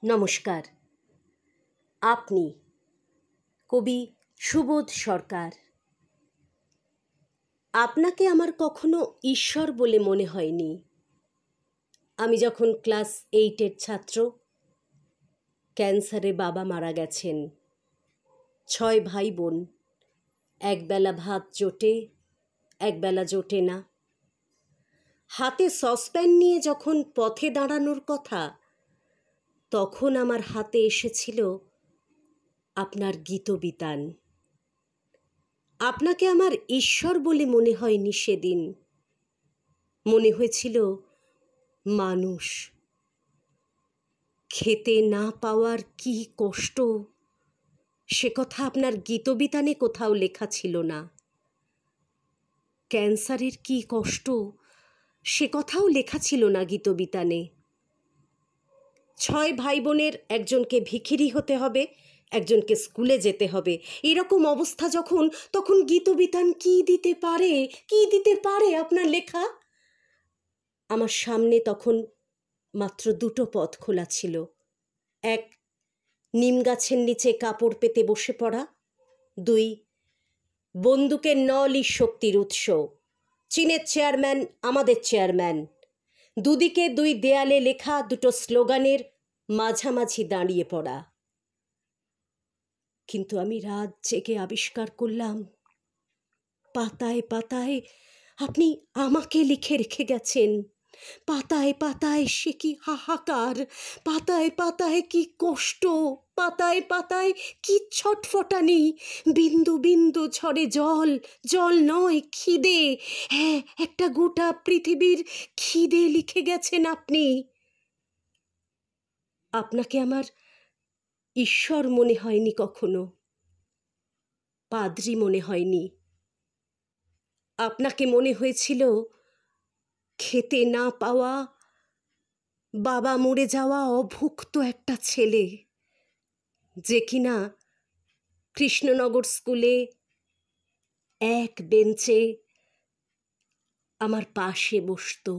নমস্কার। আপনি কবি সুবোধ সরকার। আপনাকে আমার কখনো ঈশ্বর বলে মনে হয়নি। আমি যখন ক্লাস 8-এর ছাত্র, ক্যান্সারে বাবা মারা গেছেন। 6 ভাই বোন, একবেলা ভাত জোটে, একবেলা জোটে না। হাতে সসপ্যান নিয়ে যখন পথে দাঁড়ানোর কথা, তখন আমার হাতে এসেছিল আপনার গীতবিতান। আপনাকে আমার ঈশ্বর বলে মনে হয়নি সেদিন। মনে হয়েছিল মানুষ। খেতে না পাওয়ার কি কষ্ট, সে কথা আপনার গীতবিতানে কোথাও লেখা ছিল না। ক্যান্সারের কি কষ্ট, সে কথাও লেখা ছিল না গীতবিতানে। 6 ভাই বোনের একজনকে ভিখিরি হতে হবে, একজনকে স্কুলে যেতে হবে, এরকম অবস্থা যখন, তখন গীতবিতান কি দিতে পারে, কি দিতে পারে আপনার লেখা? আমার সামনে তখন মাত্র 2টো পথ খোলা ছিল। এক, নিম গাছের নিচে কাপড় পেতে বসে পড়া। 2, বন্দুকের নলই শক্তির উৎস। চীনের চেয়ারম্যান আমাদের চেয়ারম্যান। দুদিকে 2 দেয়ালে লেখা 2টো স্লোগানের মাঝামাঝি দাঁড়িয়ে পড়া। কিন্তু আমি রাত জেগে আবিষ্কার করলাম, পাতায় পাতায় আপনি আমাকে লিখে রেখে গেছেন। পাতায় পাতায় সে কি হাহাকার, পাতায় পাতায় কি কষ্ট, পাতায় পাতায় কি ছটফটানি। বিন্দু বিন্দু ঝরে জল, জল নয় খিদে। হ্যাঁ, একটা গোটা পৃথিবীর খিদে লিখে গেছেন আপনি। আপনাকে আমার ঈশ্বর মনে হয়নি কখনো, পাদ্রী মনে হয়নি। আপনাকে মনে হয়েছিল খেতে না পাওয়া, বাবা মরে যাওয়া অভুক্ত একটা ছেলে, যে কিনা কৃষ্ণনগর স্কুলে এক বেঞ্চে আমার পাশে বসতো।